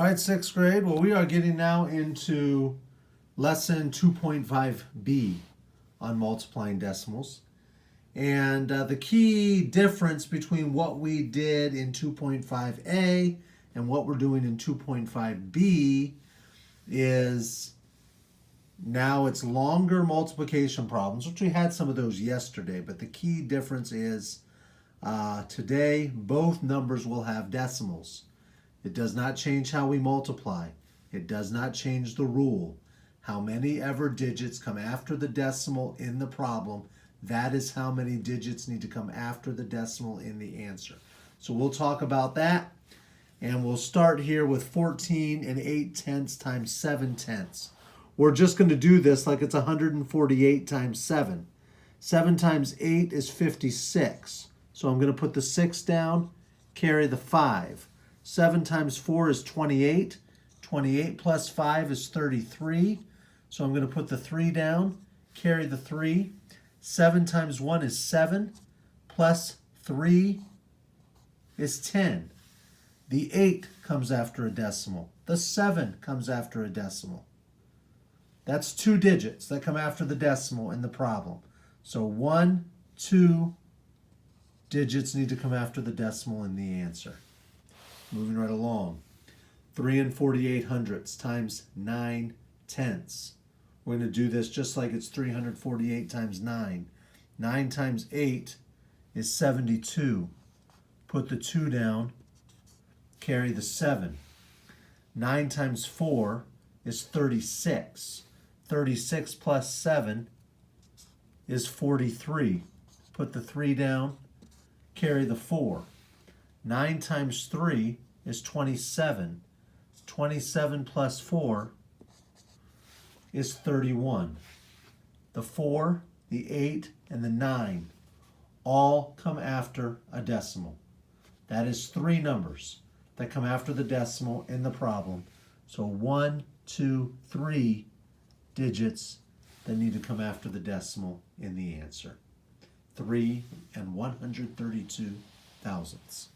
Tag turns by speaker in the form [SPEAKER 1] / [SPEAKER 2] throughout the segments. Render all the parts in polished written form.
[SPEAKER 1] All right, sixth grade. Well, we are getting now into lesson 2.5b on multiplying decimals. And the key difference between what we did in 2.5a and what we're doing in 2.5b is now it's longer multiplication problems, which we had some of those yesterday. But the key difference is today both numbers will have decimals. It does not change how we multiply. It does not change the rule. How many ever digits come after the decimal in the problem, that is how many digits need to come after the decimal in the answer. So we'll talk about that. And we'll start here with 14 and 8/10 times 7/10. We're just going to do this like it's 148 times 7. 7 times 8 is 56. So I'm going to put the 6 down, carry the 5. 7 times 4 is 28. 28 plus 5 is 33. So I'm going to put the 3 down, carry the 3. 7 times 1 is 7, plus 3 is 10. The 8 comes after a decimal. The 7 comes after a decimal. That's 2 digits that come after the decimal in the problem. So 1, 2 digits need to come after the decimal in the answer. Moving right along. 3 and 48/100 times 9/10. We're going to do this just like it's 348 times 9. 9 times 8 is 72. Put the 2 down, carry the 7. 9 times 4 is 36. 36 plus 7 is 43. Put the 3 down, carry the 4. 9 times 3 is 27. 27 plus 4 is 31. The 4, the 8, and the 9 all come after a decimal. That is 3 numbers that come after the decimal in the problem. So 1, 2, 3 digits that need to come after the decimal in the answer. 3 and 132 thousandths.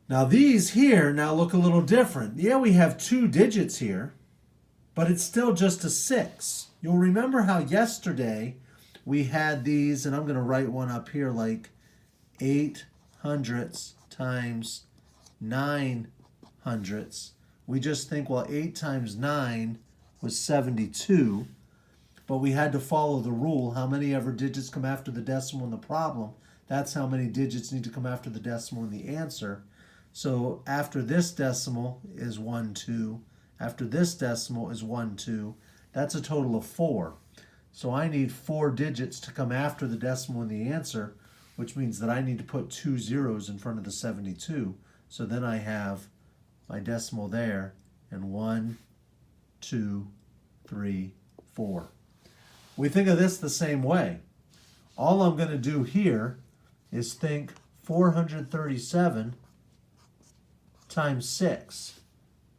[SPEAKER 1] Now these here now look a little different. Yeah, we have 2 digits here, but it's still just a 6. You'll remember how yesterday we had these, and I'm going to write one up here like 8/100 times 9/100. We just think, well, 8 times 9 was 72, but we had to follow the rule. How many ever digits come after the decimal in the problem, that's how many digits need to come after the decimal in the answer. So after this decimal is 1, 2. After this decimal is 1, 2. That's a total of 4. So I need 4 digits to come after the decimal in the answer, which means that I need to put 2 zeros in front of the 72. So then I have my decimal there, and 1, 2, 3, 4. We think of this the same way. All I'm going to do here is think 437 times 6.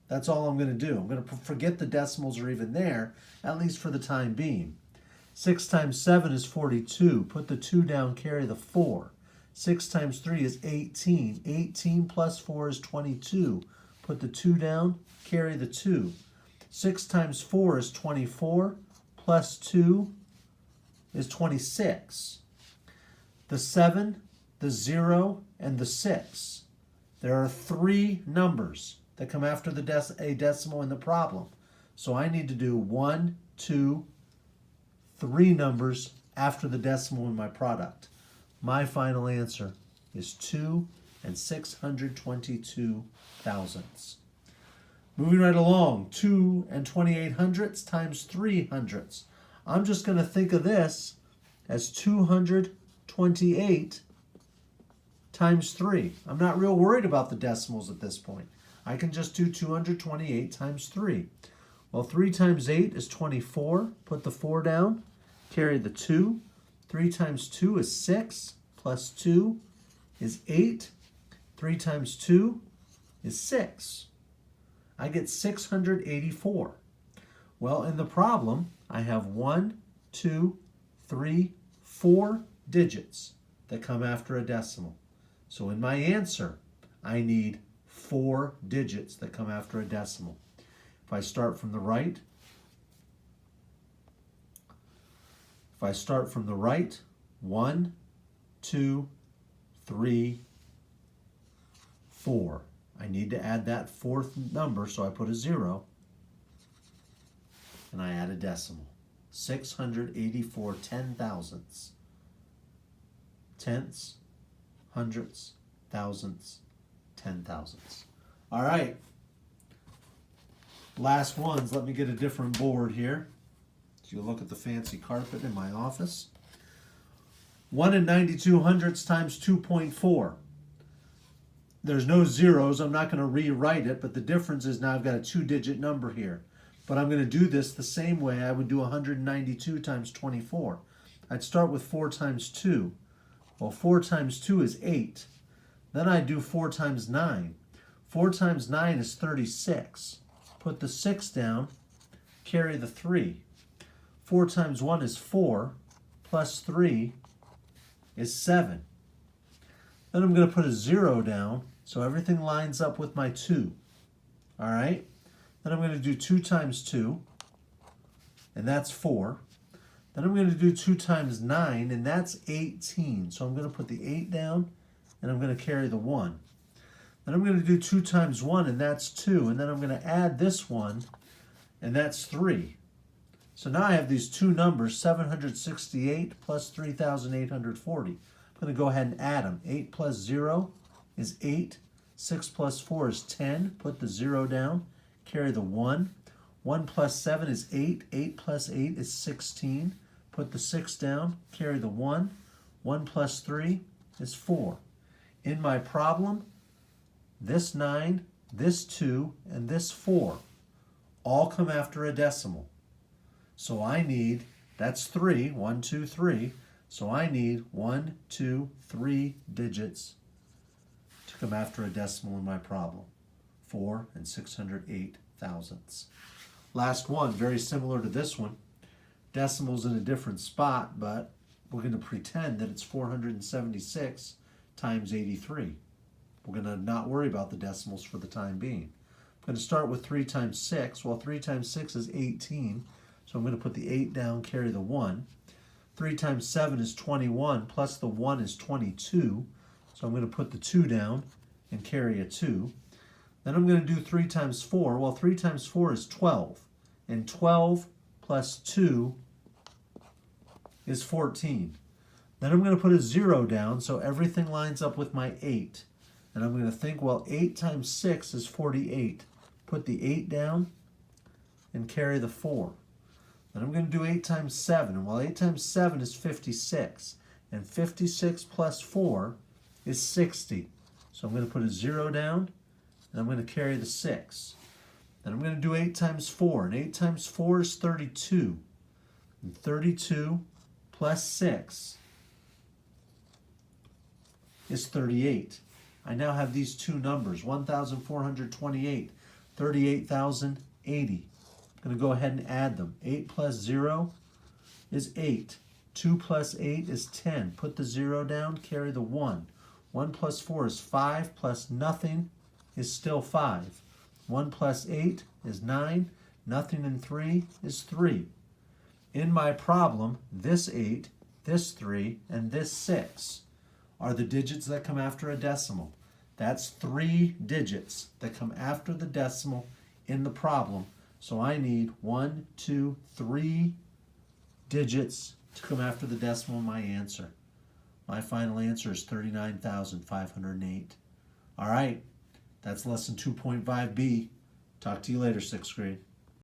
[SPEAKER 1] That's all I'm going to do. I'm going to forget the decimals are even there, at least for the time being. 6 times 7 is 42. Put the 2 down, carry the 4. 6 times 3 is 18. 18 plus 4 is 22. Put the 2 down, carry the 2. 6 times 4 is 24. Plus 2 is 26. The 7, the 0, and the 6. There are 3 numbers that come after a decimal in the problem. So I need to do 1, 2, 3 numbers after the decimal in my product. My final answer is 2 and 622 thousandths. Moving right along, 2 and 28/100 times 3/100. I'm just going to think of this as 228 times 3. I'm not real worried about the decimals at this point. I can just do 228 times 3. Well, 3 times 8 is 24. Put the 4 down, carry the 2. 3 times 2 is 6, plus 2 is 8. 3 times 2 is 6. I get 684. Well, in the problem, I have 1, 2, 3, 4 digits that come after a decimal. So in my answer, I need 4 digits that come after a decimal. If I start from the right, 1, 2, 3, 4. I need to add that fourth number, so I put a 0, and I add a decimal. 684 10,000ths. Tenths, hundredths, thousandths, 10,000ths. All right. Last ones. Let me get a different board here. So you look at the fancy carpet in my office. 1 and 92 hundredths times 2.4. There's no zeros. I'm not going to rewrite it, but the difference is now I've got a 2-digit number here. But I'm going to do this the same way I would do 192 times 24. I'd start with 4 times 2. Well, 4 times 2 is 8. Then I'd do 4 times 9. 4 times 9 is 36. Put the 6 down, carry the 3. 4 times 1 is 4, plus 3 is 7. Then I'm going to put a 0 down, so everything lines up with my 2. All right? Then I'm going to do 2 times 2, and that's 4. Then I'm going to do 2 times 9, and that's 18. So I'm going to put the 8 down, and I'm going to carry the 1. Then I'm going to do 2 times 1, and that's 2. And then I'm going to add this one, and that's 3. So now I have these two numbers, 768 plus 3,840. I'm going to go ahead and add them. 8 plus 0 is 8. 6 plus 4 is 10. Put the 0 down. Carry the 1. 1 plus 7 is 8. 8 plus 8 is 16. Put the 6 down. Carry the 1. 1 plus 3 is 4. In my problem, this 9, this 2, and this 4 all come after a decimal. So I need, that's 3, 1, 2, 3. So I need 1, 2, 3 digits to come after a decimal in my problem. 4 and 608 thousandths. Last one, very similar to this one. Decimal's in a different spot, but we're going to pretend that it's 476 times 83. We're going to not worry about the decimals for the time being. I'm going to start with 3 times 6. Well, 3 times 6 is 18. So I'm going to put the 8 down, carry the 1. 3 times 7 is 21, plus the 1 is 22. So I'm going to put the 2 down and carry a 2. Then I'm going to do 3 times 4. Well, 3 times 4 is 12. And 12 plus 2 is 14. Then I'm going to put a 0 down so everything lines up with my 8. And I'm going to think, well, 8 times 6 is 48. Put the 8 down and carry the 4. Then I'm going to do 8 times 7. And well, 8 times 7 is 56. And 56 plus 4 is 60. So I'm going to put a 0 down, and I'm going to carry the 6. Then I'm going to do 8 times 4. And 8 times 4 is 32. And 32 plus 6 is 38. I now have these two numbers, 1,428, 38,080. I'm going to go ahead and add them. 8 plus 0 is 8. 2 plus 8 is 10. Put the 0 down, carry the 1. 1 plus 4 is 5, plus nothing is still 5. 1 plus 8 is 9. Nothing and 3 is 3. In my problem, this 8, this 3, and this 6 are the digits that come after a decimal. That's 3 digits that come after the decimal in the problem. So I need 1, 2, 3 digits to come after the decimal in my answer. My final answer is 39,508. All right, that's lesson 2.5b. Talk to you later, 6th grade.